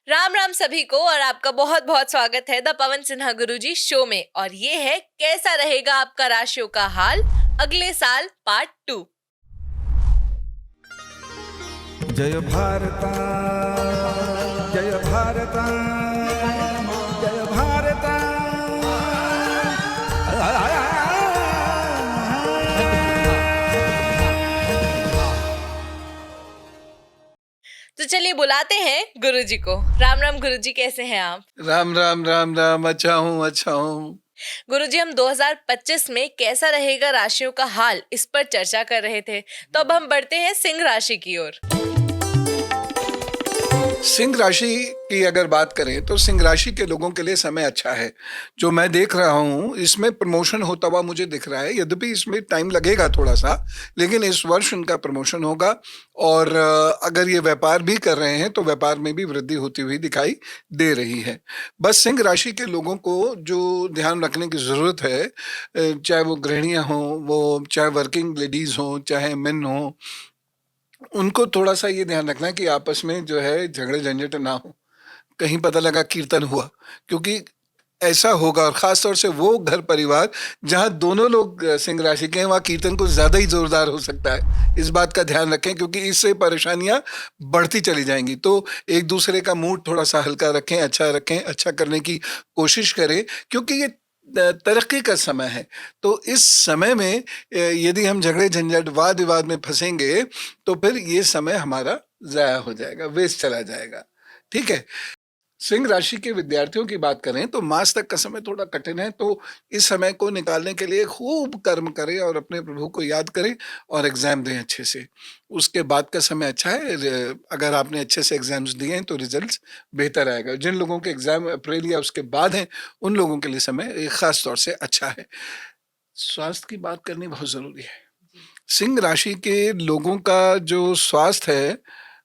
राम राम सभी को और आपका बहुत बहुत स्वागत है the Pawan Sinha Guruji show में। और ये है कैसा रहेगा आपका राशियों का हाल अगले साल पार्ट 2। जय भारता जय भारता जय भारता। तो चलिए बुलाते हैं गुरुजी को। राम राम गुरुजी, कैसे हैं आप? राम राम राम राम, अच्छा हूँ। गुरुजी, हम 2025 में कैसा रहेगा राशियों का हाल इस पर चर्चा कर रहे थे, तो अब हम बढ़ते हैं सिंह राशि की ओर। सिंह राशि की अगर बात करें तो सिंह राशि के लोगों के लिए समय अच्छा है। जो मैं देख रहा हूँ इसमें प्रमोशन होता हुआ मुझे दिख रहा है, यद्यपि इसमें टाइम लगेगा थोड़ा सा, लेकिन इस वर्ष उनका प्रमोशन होगा। और अगर ये व्यापार भी कर रहे हैं तो व्यापार में भी वृद्धि होती हुई दिखाई दे रही है। बस सिंह राशि के लोगों को जो ध्यान रखने की ज़रूरत है, चाहे वो गृहिणियाँ हों, वो चाहे वर्किंग लेडीज़ हों, चाहे मेन हों, उनको थोड़ा सा ये ध्यान रखना है कि आपस में जो है झगड़े झंझट ना हो। कहीं पता लगा कीर्तन हुआ, क्योंकि ऐसा होगा, और खास तौर से वो घर परिवार जहां दोनों लोग सिंह राशि के हैं, वहां कीर्तन कुछ ज्यादा ही जोरदार हो सकता है। इस बात का ध्यान रखें, क्योंकि इससे परेशानियां बढ़ती चली जाएंगी। तो एक दूसरे का मूड थोड़ा सा हल्का रखें, अच्छा करने की कोशिश करें, क्योंकि ये तरक्की का समय है। तो इस समय में यदि हम झगड़े झंझट वाद विवाद में फंसेंगे तो फिर ये समय हमारा जाया हो जाएगा, वेस्ट चला जाएगा। ठीक है। सिंह राशि के विद्यार्थियों की बात करें तो मार्च तक का समय थोड़ा कठिन है, तो इस समय को निकालने के लिए खूब कर्म करें और अपने प्रभु को याद करें और एग्जाम दें अच्छे से। उसके बाद का समय अच्छा है। अगर आपने अच्छे से एग्जाम्स दिए हैं तो रिजल्ट्स बेहतर आएगा। जिन लोगों के एग्जाम अप्रैल या उसके बाद हैं, उन लोगों के लिए समय एक खास तौर से अच्छा है। स्वास्थ्य की बात करनी बहुत जरूरी है। सिंह राशि के लोगों का जो स्वास्थ्य है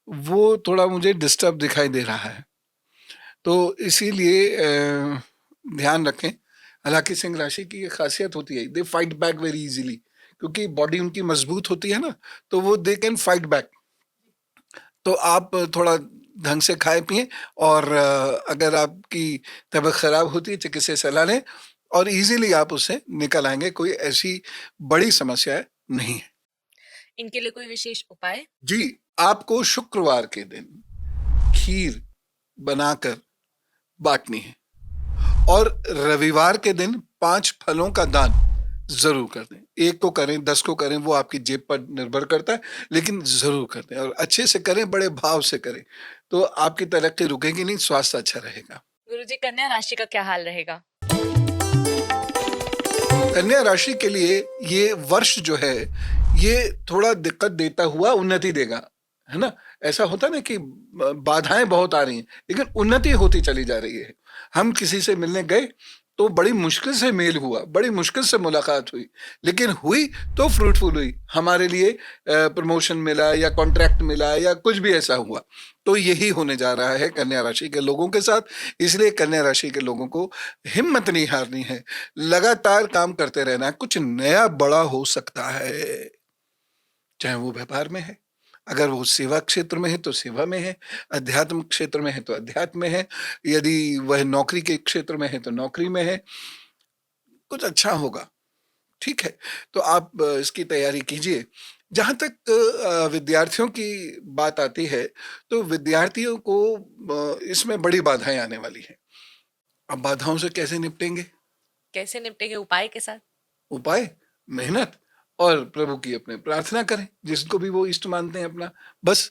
वो थोड़ा मुझे डिस्टर्ब दिखाई दे रहा है, तो इसीलिए ध्यान रखें। हालांकि सिंह राशि की ये खासियत होती है, they fight back very easily, क्योंकि बॉडी उनकी मजबूत होती है ना, तो वो दे कैन फाइट बैक। तो आप थोड़ा ढंग से खाए पिए, और अगर आपकी तबीयत खराब होती है चिकित्सक से सलाह लें, और इजीली आप उससे निकल आएंगे। कोई ऐसी बड़ी समस्या नहीं है। इनके लिए कोई विशेष उपाय? जी, आपको शुक्रवार के दिन खीर बनाकर बांटनी है, और रविवार के दिन 5 फलों का दान जरूर कर दें। 1 को करें, 10 को करें, वो आपकी जेब पर निर्भर करता है, लेकिन जरूर कर दें और अच्छे से करें, बड़े भाव से करें, तो आपकी तरक्की रुकेगी नहीं, स्वास्थ्य अच्छा रहेगा। गुरुजी, कन्या राशि का क्या हाल रहेगा? कन्या राशि के लिए ये वर्ष जो है ये थोड़ा दिक्कत देता हुआ उन्नति देगा, है ना। ऐसा होता है ना कि बाधाएं बहुत आ रही हैं, लेकिन उन्नति होती चली जा रही है। हम किसी से मिलने गए तो बड़ी मुश्किल से मेल हुआ, बड़ी मुश्किल से मुलाकात हुई, लेकिन हुई तो फ्रूटफुल हुई। हमारे लिए प्रमोशन मिला या कॉन्ट्रैक्ट मिला या कुछ भी ऐसा हुआ। तो यही होने जा रहा है कन्या राशि के लोगों के साथ। इसलिए कन्या राशि के लोगों को हिम्मत नहीं हारनी है, लगातार काम करते रहना है। कुछ नया बड़ा हो सकता है, चाहे वो व्यापार में है, अगर वो सेवा क्षेत्र में है तो सेवा में है, अध्यात्म क्षेत्र में है तो अध्यात्म में है, यदि वह नौकरी के क्षेत्र में है तो नौकरी में है। कुछ अच्छा होगा। ठीक है। तो आप इसकी तैयारी कीजिए। जहाँ तक विद्यार्थियों की बात आती है, तो विद्यार्थियों को इसमें बड़ी बाधाएं आने वाली हैं। अब बाधाओं से कैसे निपटेंगे? कैसे निपटेंगे? उपाय के साथ। उपाय, मेहनत और प्रभु की अपने प्रार्थना करें, जिसको भी वो इष्ट मानते हैं अपना। बस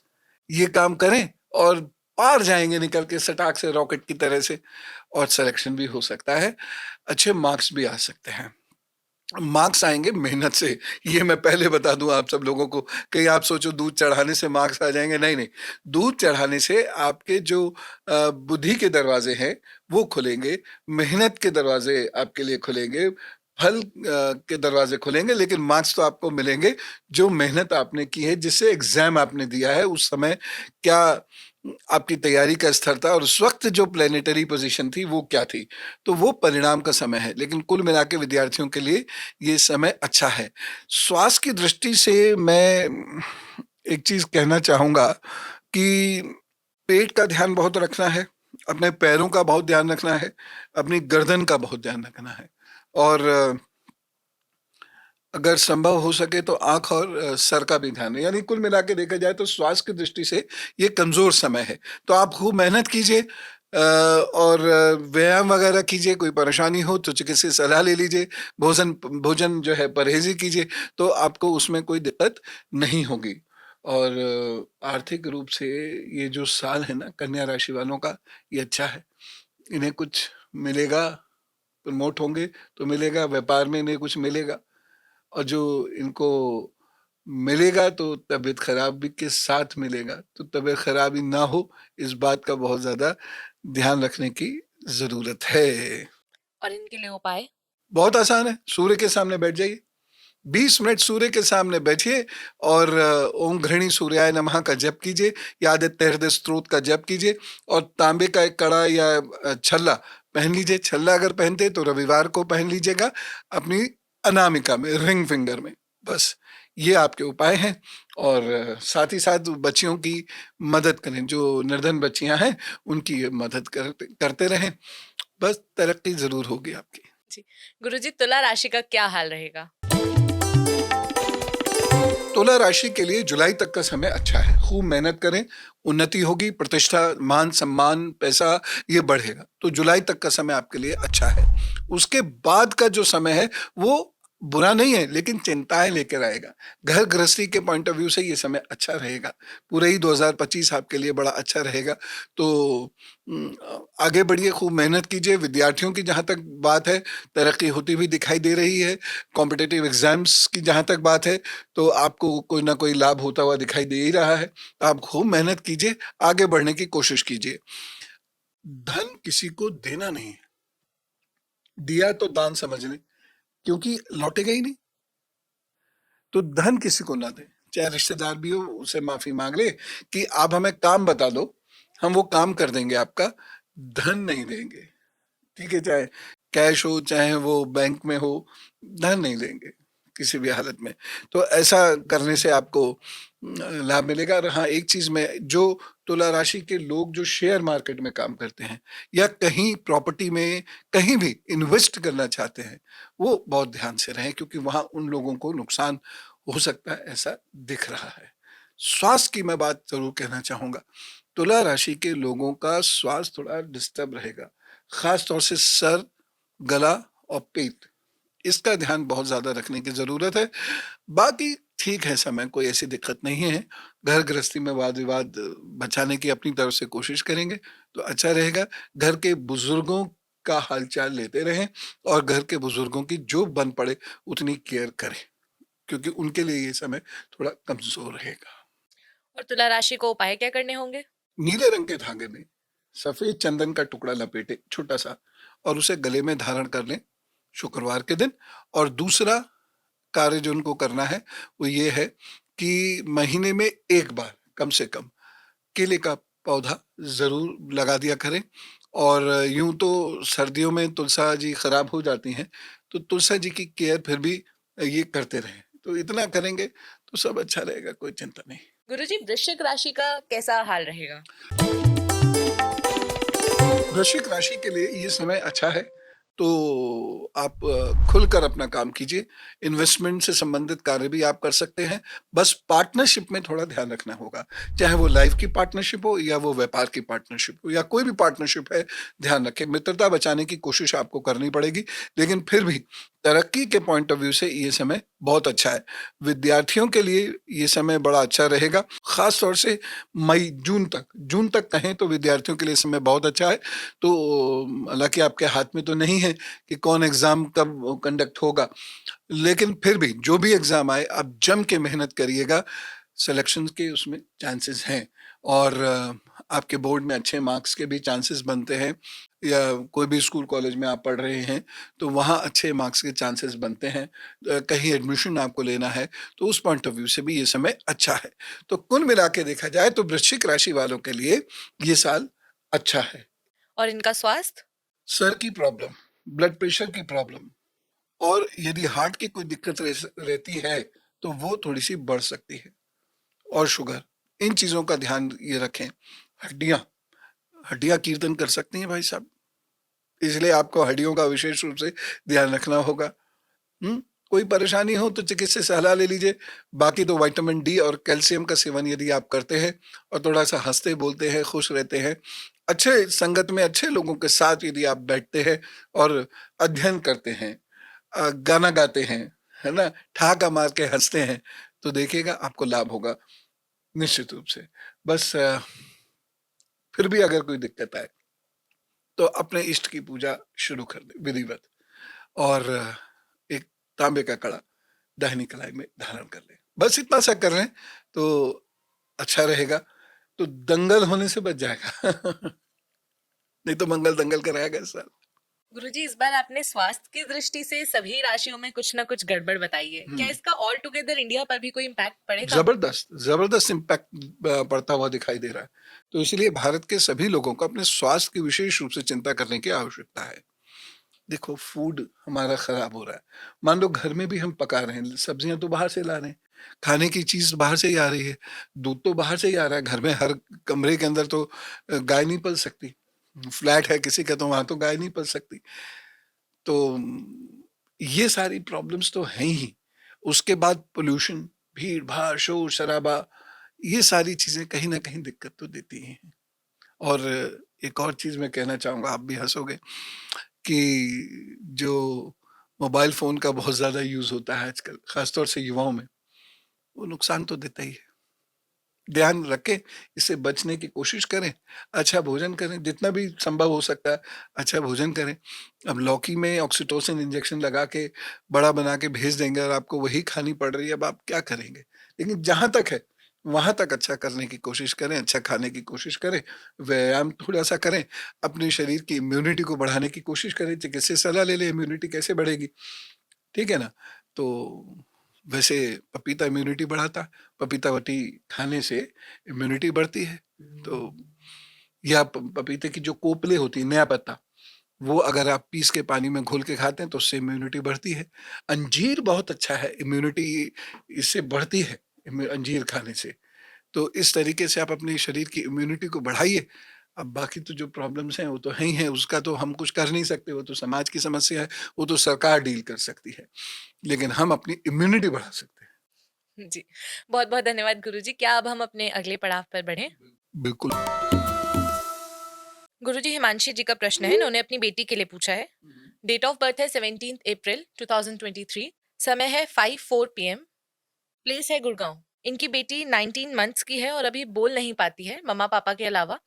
ये काम करें और पार जाएंगे निकल के सटाक से, रॉकेट की तरह से। और सिलेक्शन भी हो सकता है, अच्छे मार्क्स भी आ सकते हैं। मार्क्स आएंगे मेहनत से, ये मैं पहले बता दूं आप सब लोगों को। कहीं आप सोचो दूध चढ़ाने से मार्क्स आ जाएंगे, नहीं नहीं। दूध चढ़ाने से आपके जो बुद्धि के दरवाजे हैं वो खुलेंगे, मेहनत के दरवाजे आपके लिए खुलेंगे, फल के दरवाजे खुलेंगे, लेकिन मार्क्स तो आपको मिलेंगे जो मेहनत आपने की है, जिससे एग्जाम आपने दिया है। उस समय क्या आपकी तैयारी का स्तर था, और उस वक्त जो प्लेनेटरी पोजीशन थी वो क्या थी, तो वो परिणाम का समय है। लेकिन कुल मिला के विद्यार्थियों के लिए ये समय अच्छा है। स्वास्थ्य की दृष्टि से मैं एक चीज कहना चाहूंगा कि पेट का ध्यान बहुत रखना है। अपने पैरों का बहुत ध्यान रखना है, अपनी गर्दन का बहुत ध्यान रखना है, और अगर संभव हो सके तो आँख और सर का भी ध्यान है। यानी कुल मिला के देखा जाए तो स्वास्थ्य की दृष्टि से ये कमज़ोर समय है। तो आप खूब मेहनत कीजिए, और व्यायाम वगैरह कीजिए, कोई परेशानी हो तो चिकित्सक से सलाह ले लीजिए, भोजन जो है परहेज़ी कीजिए, तो आपको उसमें कोई दिक्कत नहीं होगी। और आर्थिक रूप से ये जो साल है ना कन्या राशि वालों का, ये अच्छा है। इन्हें कुछ मिलेगा, प्रमोट होंगे तो मिलेगा, व्यापार में इन्हें कुछ मिलेगा, और जो इनको मिलेगा तो तबीयत खराब भी के साथ मिलेगा, तो तबीयत खराबी ना हो इस बात का बहुत ज़्यादा ध्यान रखने की ज़रूरत है। और इनके लिए उपाय? बहुत आसान है, सूर्य के सामने बैठ जाइए, 20 मिनट सूर्य के सामने बैठिए और ओम घृणी सूर्याय नमः का जप कीजिए, या आदित्य हृदय स्तोत्र का जप कीजिए, और तांबे का एक कड़ा या छल्ला पहन लीजिए। छल्ला अगर पहनते तो रविवार को पहन लीजिएगा अपनी अनामिका में, रिंग फिंगर में। बस ये आपके उपाय हैं। और साथ ही साथ बच्चियों की मदद करें, जो निर्धन बच्चियां हैं उनकी मदद करते रहें, बस तरक्की जरूर होगी आपकी। जी। गुरुजी, तुला राशि का क्या हाल रहेगा? तुला राशि के लिए जुलाई तक का समय अच्छा है। खूब मेहनत करें, उन्नति होगी, प्रतिष्ठा, मान सम्मान, पैसा ये बढ़ेगा। तो जुलाई तक का समय आपके लिए अच्छा है। उसके बाद का जो समय है वो बुरा नहीं है, लेकिन चिंताएं लेकर आएगा। घर गृहस्थी के पॉइंट ऑफ व्यू से ये समय अच्छा रहेगा। पूरे ही 2025 आपके लिए बड़ा अच्छा रहेगा। तो आगे बढ़िए, खूब मेहनत कीजिए। विद्यार्थियों की जहाँ तक बात है, तरक्की होती हुई दिखाई दे रही है। कॉम्पिटिटिव एग्जाम्स की जहाँ तक बात है, तो आपको कोई ना कोई लाभ होता हुआ दिखाई दे ही रहा है। तो आप खूब मेहनत कीजिए, आगे बढ़ने की कोशिश कीजिए। धन किसी को देना नहीं है, दिया तो दान समझ लें, क्योंकि लौटेगा ही नहीं। तो धन किसी को ना दे, चाहे रिश्तेदार भी हो, उसे माफी मांग ले कि आप हमें काम बता दो, हम वो काम कर देंगे, आपका धन नहीं देंगे। ठीक है, चाहे कैश हो चाहे वो बैंक में हो, धन नहीं लेंगे किसी भी हालत में। तो ऐसा करने से आपको लाभ मिलेगा। और हाँ, एक चीज में, जो तुला राशि के लोग जो शेयर मार्केट में काम करते हैं या कहीं प्रॉपर्टी में कहीं भी इन्वेस्ट करना चाहते हैं, वो बहुत ध्यान से रहें, क्योंकि वहां उन लोगों को नुकसान हो सकता है, ऐसा दिख रहा है। स्वास्थ्य की मैं बात जरूर कहना चाहूंगा। तुला राशि के लोगों का स्वास्थ्य थोड़ा डिस्टर्ब रहेगा, खास तौर से सर, गला और पेट, इसका ध्यान बहुत ज्यादा रखने की जरूरत है। बाकी ठीक है, समय कोई ऐसी दिक्कत नहीं है। घर गृहस्थी में वाद विवाद बचाने की अपनी तरफ से कोशिश करेंगे तो अच्छा रहेगा। घर के बुजुर्गों का हालचाल लेते रहें, और घर के बुजुर्गों की जो बन पड़े उतनी केयर करें, क्योंकि उनके लिए ये समय थोड़ा कमजोर रहेगा। और तुला राशि को उपाय क्या करने होंगे? नीले रंग के धागे में सफेद चंदन का टुकड़ा लपेटे छोटा सा, और उसे गले में धारण कर लें शुक्रवार के दिन। और दूसरा कार्य जो उनको करना है वो ये है कि महीने में एक बार कम से कम केले का पौधा जरूर लगा दिया करें। और यूं तो सर्दियों में तुलसा जी खराब हो जाती हैं, तो तुलसा जी की केयर फिर भी ये करते रहें। तो इतना करेंगे तो सब अच्छा रहेगा, कोई चिंता नहीं। गुरुजी, वृश्चिक राशि का कैसा हाल रहेगा? वृश्चिक राशि के लिए ये समय अच्छा है। तो आप खुलकर अपना काम कीजिए। इन्वेस्टमेंट से संबंधित कार्य भी आप कर सकते हैं। बस पार्टनरशिप में थोड़ा ध्यान रखना होगा, चाहे वो लाइफ की पार्टनरशिप हो या वो व्यापार की पार्टनरशिप हो या कोई भी पार्टनरशिप है, ध्यान रखें। मित्रता बचाने की कोशिश आपको करनी पड़ेगी, लेकिन फिर भी तरक्की के पॉइंट ऑफ व्यू से ये समय बहुत अच्छा है। विद्यार्थियों के लिए ये समय बड़ा अच्छा रहेगा, खास तौर से मई जून तक कहें तो विद्यार्थियों के लिए समय बहुत अच्छा है। तो हालांकि आपके हाथ में तो नहीं है कि कौन एग्जाम कब कंडक्ट होगा, लेकिन फिर भी जो भी एग्जाम आए आप जम के मेहनत करिएगा, सिलेक्शन के उसमें चांसेस हैं। और आपके बोर्ड में अच्छे मार्क्स के भी चांसेस बनते हैं, या कोई भी स्कूल कॉलेज में आप पढ़ रहे हैं तो वहाँ अच्छे मार्क्स के चांसेस बनते हैं। कहीं एडमिशन आपको लेना है तो उस पॉइंट ऑफ व्यू से भी ये समय अच्छा है। तो कुल मिला के देखा जाए तो वृश्चिक राशि वालों के लिए ये साल अच्छा है। और इनका स्वास्थ्य? सर की प्रॉब्लम, ब्लड प्रेशर की प्रॉब्लम, और यदि हार्ट की कोई दिक्कत रहती है तो वो थोड़ी सी बढ़ सकती है, और शुगर, इन चीजों का ध्यान ये रखें। हड्डियां, हड्डियां कीर्तन कर सकती हैं भाई साहब, इसलिए आपको हड्डियों का विशेष रूप से ध्यान रखना होगा। हुँ? कोई परेशानी हो तो चिकित्सक से सलाह ले लीजिए। बाकी तो विटामिन डी और कैल्शियम का सेवन यदि आप करते हैं और थोड़ा-सा हँसते-बोलते हैं, खुश रहते हैं, अच्छे संगत में अच्छे लोगों के साथ यदि आप बैठते हैं और अध्ययन करते हैं, गाना गाते हैं, है ना? ठहाका मार के हँसते हैं, तो देखिएगा आपको लाभ होगा निश्चित रूप से। बस फिर भी अगर कोई दिक्कत आए, तो अपने इष्ट की पूजा शुरू कर दें विधिवत, और एक तांबे का कड़ा दाहिनी कलाई में धारण कर लें। बस इतना सा कर लें तो अच्छा रहेगा, तो दंगल होने से बच जाएगा। नहीं तो मंगल दंगल कराएगा इस साल। गुरुजी, इस बार आपने स्वास्थ्य की दृष्टि से सभी राशियों में कुछ ना कुछ गड़बड़ बताई है। क्या इसका ऑल टुगेदर इंडिया पर भी कोई इम्पैक्ट पड़ेगा? जबरदस्त इम्पैक्ट पड़ता हुआ दिखाई दे रहा है। तो इसलिए भारत के सभी लोगों को अपने स्वास्थ्य की विशेष रूप से चिंता करने की आवश्यकता है। देखो, फूड हमारा खराब हो रहा है। मान लो घर में भी हम पका रहे हैं, सब्जियां तो बाहर से ला रहे हैं, खाने की चीज बाहर से ही आ रही है, दूध तो बाहर से ही आ रहा है। घर में हर कमरे के अंदर तो गाय नहीं पल सकती। फ्लैट है किसी का तो वहां तो गाय नहीं पल सकती। तो ये सारी प्रॉब्लम्स तो हैं ही। उसके बाद पोल्यूशन, भीड़ भाड़, शोर शराबा, ये सारी चीजें कहीं ना कहीं दिक्कत तो देती ही हैं। और एक और चीज मैं कहना चाहूंगा, आप भी हंसोगे, कि जो मोबाइल फ़ोन का बहुत ज़्यादा यूज़ होता है आजकल, ख़ासतौर से युवाओं में, वो नुकसान तो देता ही है। ध्यान रखें, इससे बचने की कोशिश करें, अच्छा भोजन करें, जितना भी संभव हो सकता है, अच्छा भोजन करें। अब लौकी में ऑक्सीटोसिन इंजेक्शन लगा के बड़ा बना के भेज देंगे और आपको वही खानी पड़ रही है, अब आप क्या करेंगे? लेकिन जहाँ तक है, वहाँ तक अच्छा करने की कोशिश करें, अच्छा खाने की कोशिश करें, व्यायाम थोड़ा-सा करें, अपने शरीर की इम्यूनिटी को बढ़ाने की कोशिश करें, चिकित्सक से सलाह ले लें, इम्यूनिटी कैसे बढ़ेगी, ठीक है ना? तो वैसे पपीता इम्यूनिटी बढ़ाता है, पपीता वटी खाने से इम्यूनिटी बढ़ती है। तो या पपीते की जो कोपले होती है, नया पत्ता, वो अगर आप पीस के पानी में घोल के खाते हैं तो उससे इम्यूनिटी बढ़ती है। अंजीर बहुत अच्छा है, इम्यूनिटी इससे बढ़ती है, अंजीर खाने से। तो इस तरीके से आप अपने शरीर की इम्यूनिटी को बढ़ाइए। अब बाकी तो जो प्रॉब्लम्स हैं वो तो हैं ही हैं, उसका तो हम कुछ कर नहीं सकते, वो तो समाज की समस्या है, वो तो सरकार डील कर सकती है। लेकिन हम अपनी इम्यूनिटी बढ़ा सकते हैं। जी, बहुत बहुत धन्यवाद गुरुजी। क्या अब हम अपने अगले पड़ाव पर बढ़ें? बिल्कुल। गुरुजी, हिमांशी जी का प्रश्न है, इन्होंने अपनी बेटी के लिए पूछा है। डेट ऑफ बर्थ है 17 अप्रैल 2023, समय है 5:04 PM, प्लेस है गुड़गांव। इनकी बेटी 19 मंथ्स की है और अभी बोल नहीं पाती है मम्मा पापा के अलावा,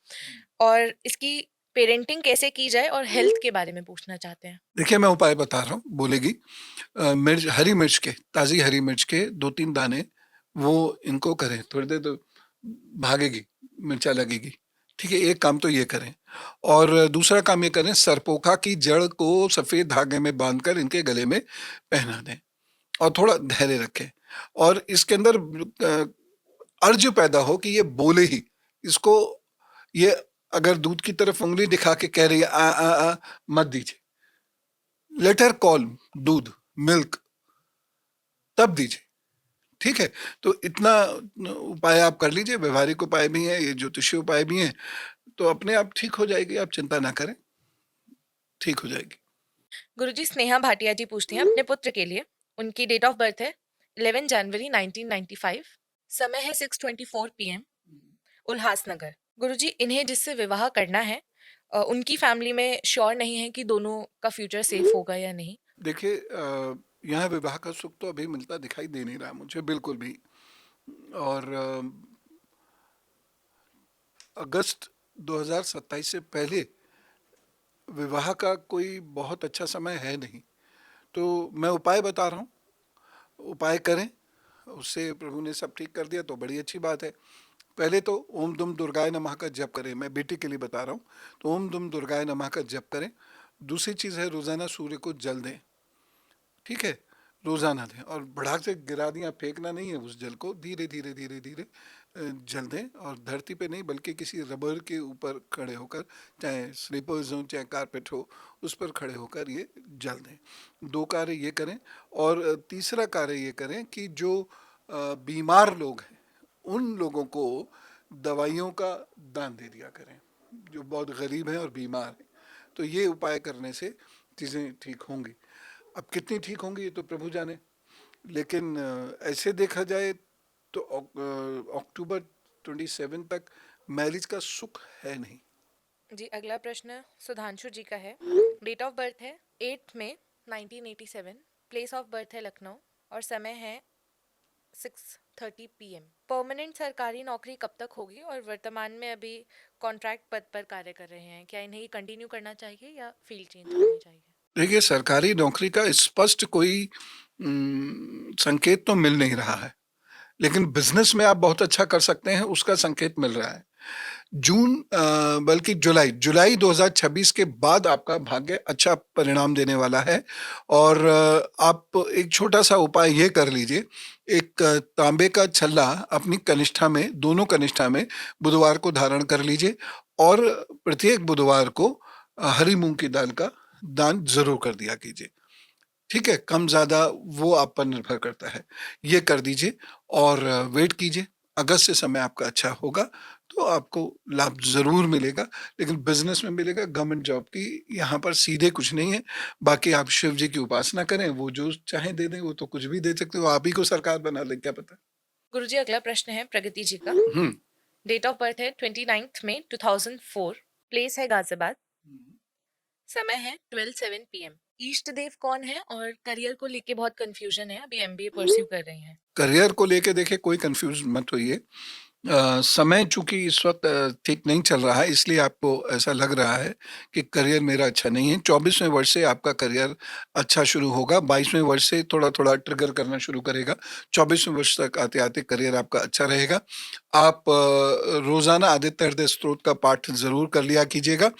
और इसकी पेरेंटिंग कैसे की जाए और हेल्थ के बारे में पूछना चाहते हैं। देखिए, मैं उपाय बता रहा हूँ, बोलेगी। मिर्च, हरी मिर्च के, ताज़ी हरी मिर्च के 2-3 दाने, वो इनको करें, थोड़ी देर तो भागेगी, मिर्चा लगेगी। ठीक है, एक काम तो ये करें, और दूसरा काम ये करें, सरपोखा की जड़ को सफ़ेद धागे में बाँधकर इनके गले में पहना दें और थोड़ा धैर्य रखें, और इसके अंदर अर्ज पैदा हो कि ये बोले ही। इसको ये अगर दूध की तरफ उँगली दिखा के कह रही है मत दीजिए। लेट हर कॉल दूध, मिल्क, तब दीजिए। ठीक है? तो इतना उपाय आप कर लीजिए, व्यवहारिक उपाय भी हैं, ये ज्योतिषीय उपाय भी हैं, तो अपने आप ठीक हो जाएगी, आप चिंता ना करें, ठीक हो जाएगी। गुरुजी, स्नेहा भाटिया जी पूछती हैं अपने पुत्र के लिए। उनकी डेट ऑफ बर्थ है 11 जनवरी 1995, समय है 6:24 PM, उल्हासनगर। गुरुजी, इन्हें जिससे विवाह करना है, उनकी फैमिली में श्योर नहीं है कि दोनों का फ्यूचर सेफ होगा या नहीं। देखिए, यहाँ विवाह का सुख तो अभी मिलता दिखाई दे नहीं रहा मुझे बिल्कुल भी, और अगस्त 2027 से पहले विवाह का कोई बहुत अच्छा समय है नहीं। तो मैं उपाय बता रहा हूँ, उपाय करें, उससे प्रभु ने सब ठीक कर दिया तो बड़ी अच्छी बात है। पहले तो ओम दुम दुर्गाय नमः का जप करें, मैं बेटी के लिए बता रहा हूँ, तो ओम दुम दुर्गाय नमः का जप करें। दूसरी चीज़ है, रोज़ाना सूर्य को जल दें, ठीक है, रोज़ाना दें, और बढ़ा से गिरा दिया, फेंकना नहीं है, उस जल को धीरे धीरे धीरे धीरे जल दें, और धरती पे नहीं बल्कि किसी रबर के ऊपर खड़े होकर, चाहे स्लीपर्स हो चाहे कारपेट हो, उस पर खड़े होकर ये जल दें। 2 कार्य ये करें, और तीसरा कार्य ये करें कि जो बीमार लोग हैं उन लोगों को दवाइयों का दान दे दिया करें। जो बहुत गरीब हैं और बीमार हैं। तो ये उपाय करने से चीज़ें ठीक होंगी। अब कितनी ठीक होंगी ये तो प्रभु जाने, लेकिन ऐसे देखा जाए तो अक्टूबर 27 तक मैरिज का सुख है नहीं। जी, अगला प्रश्न सुधांशु जी का है। डेट ऑफ बर्थ है 8 मई 1987, प्लेस ऑफ बर्थ है लखनऊ और समय है 6:30 PM। परमानेंट सरकारी नौकरी कब तक होगी और वर्तमान में अभी कॉन्ट्रैक्ट पद पर कार्य कर रहे हैं, क्या इन्हें कंटिन्यू करना चाहिए या फील्ड चेंज करनी चाहिए? देखिए, सरकारी नौकरी का स्पष्ट कोई संकेत तो मिल नहीं रहा है, लेकिन बिजनेस में आप बहुत अच्छा कर सकते हैं उसका संकेत मिल रहा है। बल्कि जुलाई 2026 के बाद आपका भाग्य अच्छा परिणाम देने वाला है। और आप एक छोटा सा उपाय ये कर लीजिए, एक तांबे का छल्ला अपनी कनिष्ठा में, दोनों कनिष्ठा में बुधवार को धारण कर लीजिए और प्रत्येक बुधवार को हरी मूंग की दाल का दान जरूर कर दिया कीजिए। ठीक है, कम ज़्यादा वो आप पर निर्भर करता है। ये कर दीजिए और वेट कीजिए, अगस्त से समय आपका अच्छा होगा तो आपको लाभ ज़रूर मिलेगा, लेकिन बिज़नेस में मिलेगा। गवर्नमेंट जॉब की यहाँ पर सीधे कुछ नहीं है। बाकी आप शिव जी की उपासना करें, वो जो चाहें दे दें, वो तो कुछ भी दे सकते हो, आप ही को सरकार बना दें, क्या पता। गुरुजी, अगला प्रश्न है प्रगति जी का। हुँ। डेट ऑफ बर्थ है 29 मई 2004, प्लेस है गाजियाबाद, समय है 12:07 PM। इष्ट देव कौन है और करियर को लेके बहुत कंफ्यूजन है, अभी MBA परस्यू कर रही हैं। करियर को लेके देखिए कोई कंफ्यूज मत होइए। समय चूंकि इस वक्त ठीक नहीं चल रहा है, इसलिए आपको ऐसा लग रहा है कि करियर मेरा अच्छा नहीं है। 24वें वर्ष से आपका करियर अच्छा शुरू होगा, 22वें वर्ष से थोड़ा थोड़ा ट्रिगर करना शुरू करेगा। 24वें वर्ष तक आते आते करियर आपका अच्छा रहेगा। आप रोजाना आदित्य हृदय स्तोत्र का पाठ जरूर कर लिया कीजिएगा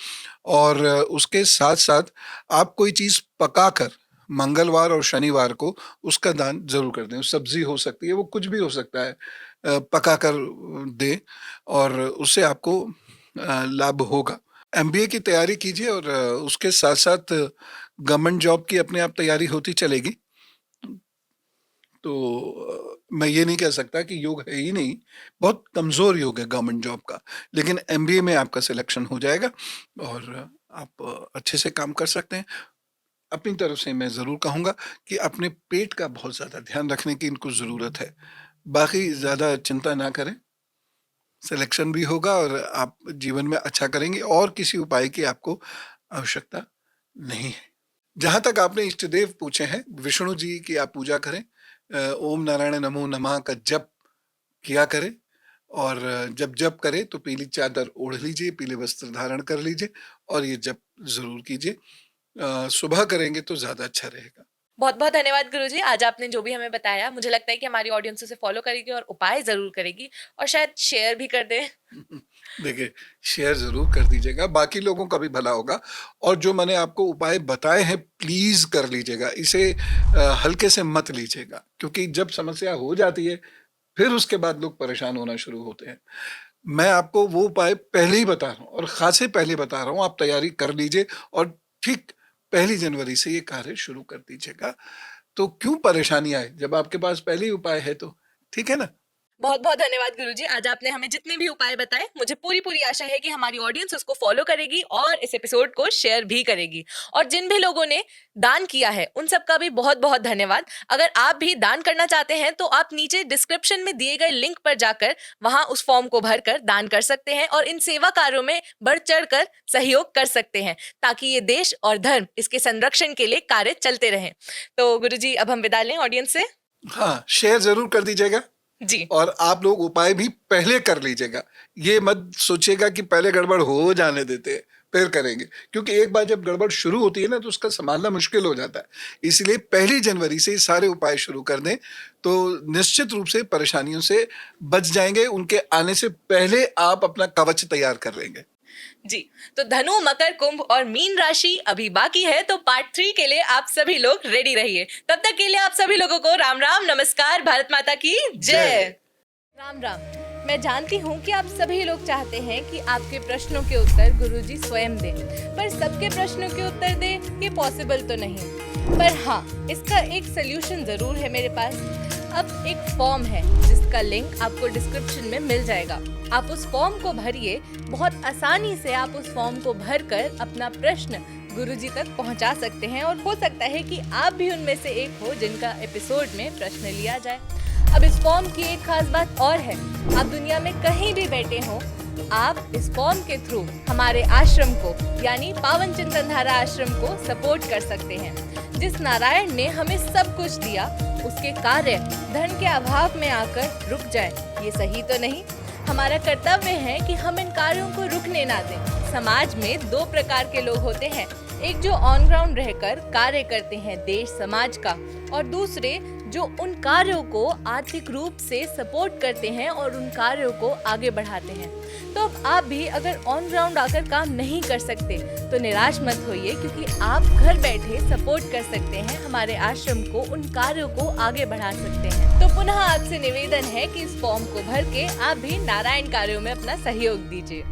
और उसके साथ साथ आप कोई चीज पकाकर मंगलवार और शनिवार को उसका दान जरूर कर दें। सब्जी हो सकती है, वो कुछ भी हो सकता है, पका कर दे और उससे आपको लाभ होगा। एमबीए की तैयारी कीजिए और उसके साथ साथ गवर्नमेंट जॉब की अपने आप तैयारी होती चलेगी। तो मैं ये नहीं कह सकता कि योग है ही नहीं, बहुत कमज़ोर योग है गवर्नमेंट जॉब का, लेकिन एमबीए में आपका सिलेक्शन हो जाएगा और आप अच्छे से काम कर सकते हैं। अपनी तरफ से मैं ज़रूर कहूँगा कि अपने पेट का बहुत ज़्यादा ध्यान रखने की इनको ज़रूरत है। बाकी ज़्यादा चिंता ना करें, सिलेक्शन भी होगा और आप जीवन में अच्छा करेंगे और किसी उपाय की आपको आवश्यकता नहीं है। जहाँ तक आपने इष्ट देव पूछे हैं, विष्णु जी की आप पूजा करें। ओम नारायण नमो नमः का जप किया करें और जब जप करें तो पीली चादर ओढ़ लीजिए, पीले वस्त्र धारण कर लीजिए और ये जप ज़रूर कीजिए। सुबह करेंगे तो ज़्यादा अच्छा रहेगा। बहुत बहुत धन्यवाद गुरुजी, आज आपने जो भी हमें बताया, मुझे लगता है कि हमारी ऑडियंस उसे फॉलो करेगी और उपाय जरूर करेगी और शायद शेयर भी कर दे। देखिए, शेयर ज़रूर कर दीजिएगा, बाकी लोगों का भी भला होगा। और जो मैंने आपको उपाय बताए हैं प्लीज़ कर लीजिएगा, इसे हल्के से मत लीजिएगा, क्योंकि जब समस्या हो जाती है फिर उसके बाद लोग परेशान होना शुरू होते हैं। मैं आपको वो उपाय पहले ही बता रहा हूँ और खासे पहले बता रहा हूँ, आप तैयारी कर लीजिए और ठीक 1 जनवरी से ये कार्य शुरू कर दीजिएगा। तो क्यों परेशानी आए जब आपके पास पहले ही उपाय है तो, ठीक है ना? बहुत बहुत धन्यवाद गुरुजी, आज आपने हमें जितने भी उपाय बताए, मुझे पूरी पूरी आशा है कि हमारी ऑडियंस उसको फॉलो करेगी और इस एपिसोड को शेयर भी करेगी। और जिन भी लोगों ने दान किया है उन सबका भी बहुत बहुत धन्यवाद। अगर आप भी दान करना चाहते हैं तो आप नीचे डिस्क्रिप्शन में दिए गए लिंक पर जाकर वहां उस फॉर्म को भरकर दान कर सकते हैं और इन सेवा कार्यों में बढ़ चढ़ कर सहयोग कर सकते हैं, ताकि ये देश और धर्म इसके संरक्षण के लिए कार्य चलते रहें। तो गुरुजी, अब हम विदा लें ऑडियंस से। हाँ, शेयर जरूर कर दीजिएगा जी, और आप लोग उपाय भी पहले कर लीजिएगा। ये मत सोचिएगा कि पहले गड़बड़ हो जाने देते हैं फिर करेंगे, क्योंकि एक बार जब गड़बड़ शुरू होती है ना तो उसका संभालना मुश्किल हो जाता है। इसलिए 1 जनवरी से सारे उपाय शुरू कर दें तो निश्चित रूप से परेशानियों से बच जाएंगे। उनके आने से पहले आप अपना कवच तैयार कर लेंगे। जी। तो धनु, मकर, कुंभ और मीन राशि अभी बाकी है, तो पार्ट 3 के लिए आप सभी लोग रेडी रहिए। तब तक के लिए आप सभी लोगों को राम राम, नमस्कार, भारत माता की जय। राम राम। मैं जानती हूँ कि आप सभी लोग चाहते हैं कि आपके प्रश्नों के उत्तर गुरुजी स्वयं दें, पर सबके प्रश्नों के उत्तर दें ये पॉसिबल तो नहीं। पर हाँ, इसका एक सोल्यूशन जरूर है मेरे पास। अब एक फॉर्म है जिसका लिंक आपको डिस्क्रिप्शन में मिल जाएगा। आप उस फॉर्म को भरिए, बहुत आसानी से आप उस फॉर्म को भरकर अपना प्रश्न गुरुजी तक पहुंचा सकते हैं और हो सकता है कि आप भी उनमें से एक हो जिनका एपिसोड में प्रश्न लिया जाए। अब इस फॉर्म की एक खास बात और है, आप दुनिया में कहीं भी बैठे हो, आप इस फॉर्म के थ्रू हमारे आश्रम को यानी पावन चिंतन धारा आश्रम को सपोर्ट कर सकते हैं। जिस नारायण ने हमें सब कुछ दिया, उसके कार्य धन के अभाव में आकर रुक जाए, ये सही तो नहीं। हमारा कर्तव्य है कि हम इन कार्यों को रुकने ना दें। समाज में दो प्रकार के लोग होते हैं, एक जो ऑन ग्राउंड रहकर कार्य करते हैं देश समाज का, और दूसरे जो उन कार्यों को आर्थिक रूप से सपोर्ट करते हैं और उन कार्यों को आगे बढ़ाते हैं। तो अब आप भी अगर ऑन ग्राउंड आकर काम नहीं कर सकते तो निराश मत होइए, क्योंकि आप घर बैठे सपोर्ट कर सकते हैं हमारे आश्रम को, उन कार्यों को आगे बढ़ा सकते हैं। तो पुनः आपसे निवेदन है कि इस फॉर्म को भर के आप भी नारायण कार्यों में अपना सहयोग दीजिए।